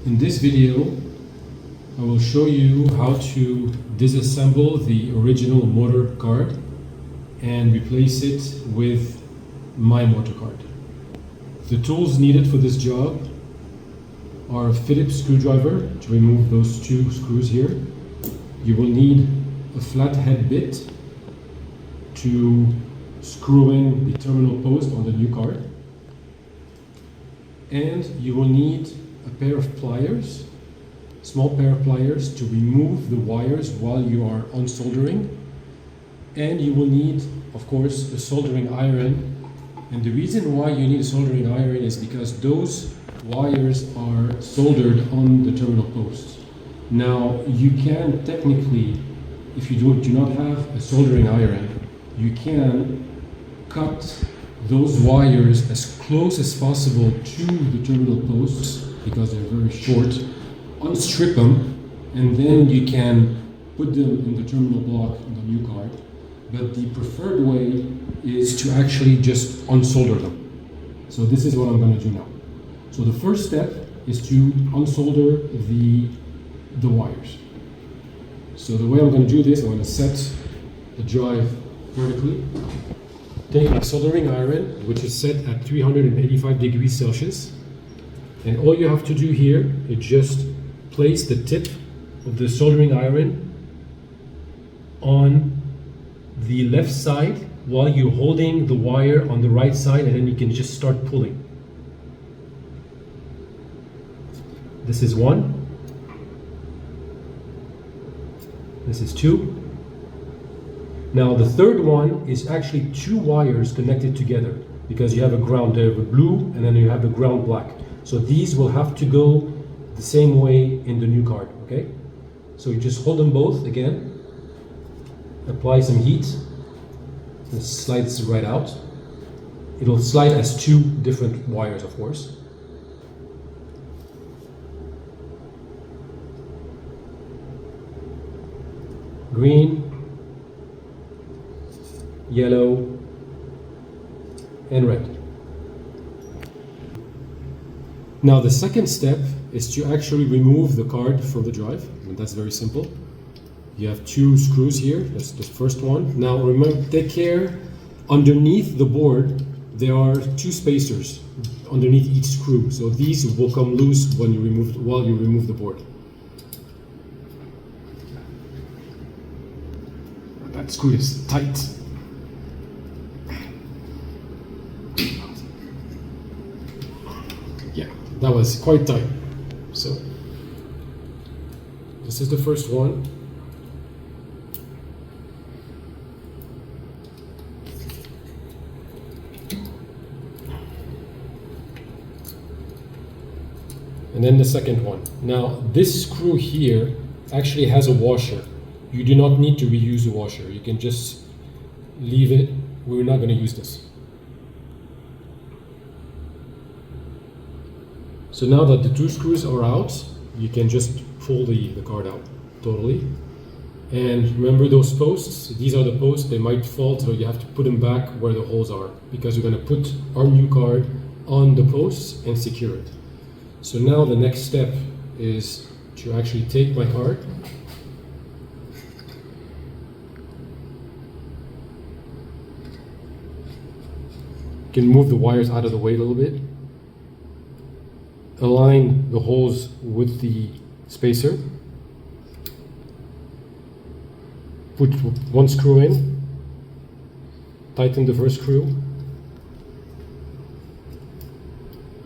In this video, I will show you how to disassemble the original motor card and replace it with my motor card. The tools needed for this job are a Phillips screwdriver to remove those two screws here. You will need a flathead bit to screw in the terminal post on the new card. And you will need a pair of pliers, small pair of pliers to remove the wires while you are unsoldering. And you will need, of course, a soldering iron. And the reason why you need a soldering iron is because those wires are soldered on the terminal posts. Now, you can technically, if you do not have a soldering iron, you can cut those wires as close as possible to the terminal posts because they're very short, unstrip them, and then you can put them in the terminal block on the new card. But the preferred way is to actually just unsolder them. So this is what I'm going to do now. So the first step is to unsolder the wires. So the way I'm going to do this, I'm going to set the drive vertically. Take a soldering iron, which is set at 385 degrees Celsius. And all you have to do here is just place the tip of the soldering iron on the left side while you're holding the wire on the right side, and then you can just start pulling. This is one. This is two. Now the third one is actually two wires connected together because you have a ground there, the blue, and then you have the ground black. So these will have to go the same way in the new card, okay? So you just hold them both again, apply some heat, it slides right out. It'll slide as two different wires, of course. Green, yellow, and red. Now the second step is to actually remove the card from the drive, and that's very simple. You have two screws here, that's the first one. Now remember, take care, underneath the board there are two spacers underneath each screw, so these will come loose when you remove the board. That screw is tight. Yeah, that was quite tight. So this is the first one. And then the second one. Now this screw here actually has a washer. You do not need to reuse the washer. You can just leave it. We're not going to use this. So now that the two screws are out, you can just pull the card out totally. And remember those posts? These are the posts. They might fall, so you have to put them back where the holes are because we're going to put our new card on the posts and secure it. So now the next step is to actually take my card. You can move the wires out of the way a little bit. Align the holes with the spacer. Put one screw in. Tighten the first screw.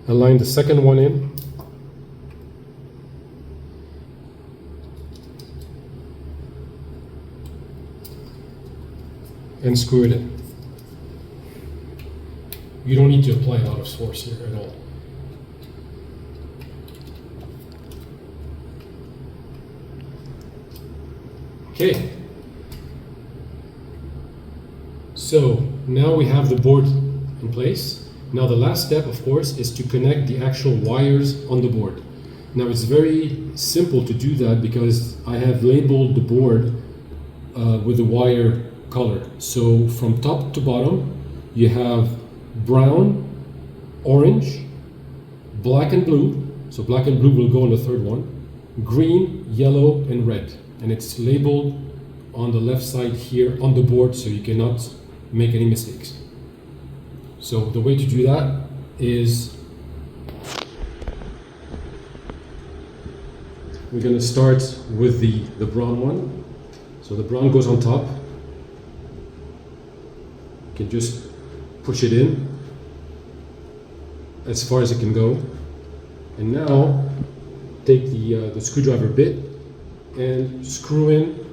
Align the second one in. And screw it in. You don't need to apply a lot of force here at all. Okay. So now we have the board in place. Now the last step, of course, is to connect the actual wires on the board. Now it's very simple to do that because I have labeled the board with the wire color. So from top to bottom, you have brown, orange, black and blue, So black and blue will go on the third one. Green, yellow, and red. And it's labeled on the left side here on the board, so you cannot make any mistakes. So the way to do that is we're going to start with the brown one. So the brown goes on top. You can just push it in as far as it can go. And now take the screwdriver bit and screw in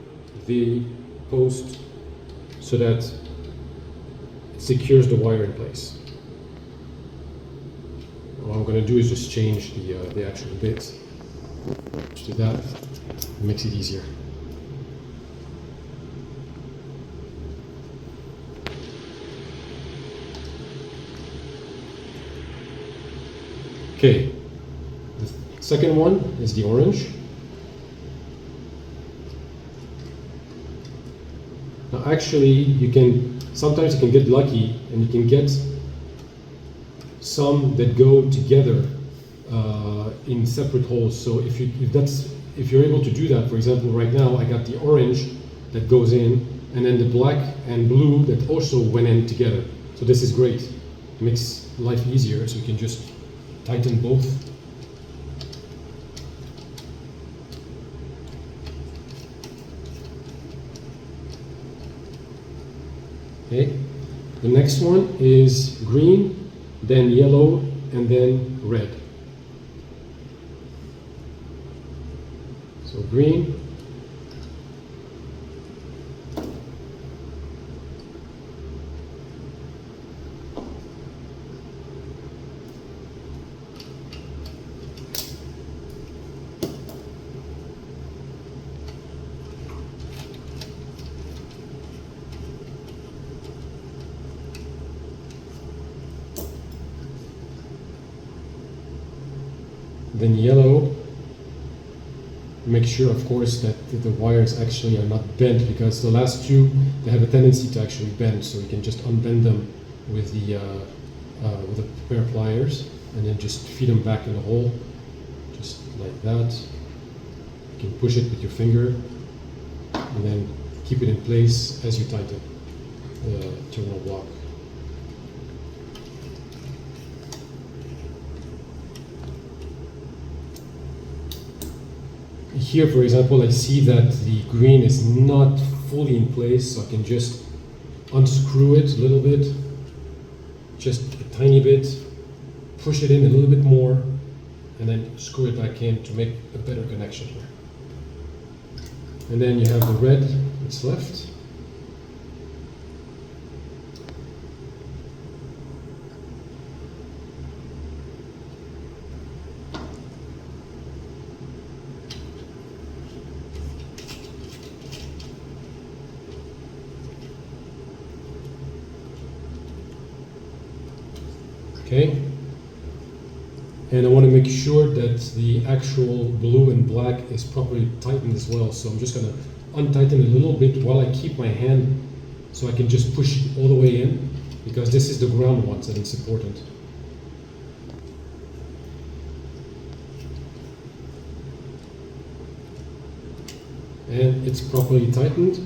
the post so that it secures the wire in place. What I'm going to do is just change the actual bit. Just do that. It makes it easier. Okay, the second one is the orange. Now actually sometimes you can get lucky and you can get some that go together in separate holes. So if you're able to do that, for example, right now I got the orange that goes in and then the black and blue that also went in together. So this is great. It makes life easier, so you can just tighten both. Okay, the next one is green, then yellow, and then red. So green, then yellow. Make sure, of course, that the wires actually are not bent, because the last two, they have a tendency to actually bend, so you can just unbend them with a pair of pliers and then just feed them back in the hole, just like that. You can push it with your finger and then keep it in place as you tighten the terminal block. Here, for example, I see that the green is not fully in place, so I can just unscrew it a little bit, just a tiny bit, push it in a little bit more, and then screw it back in to make a better connection here. And then you have the red that's left. Okay, and I want to make sure that the actual blue and black is properly tightened as well, so I'm just going to untighten a little bit while I keep my hand so I can just push it all the way in, because this is the ground ones and it's important. And it's properly tightened,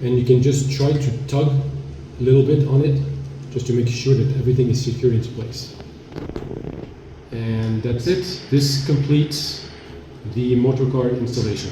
and you can just try to tug a little bit on it just to make sure that everything is secured into place. And that's it. This completes the motor car installation.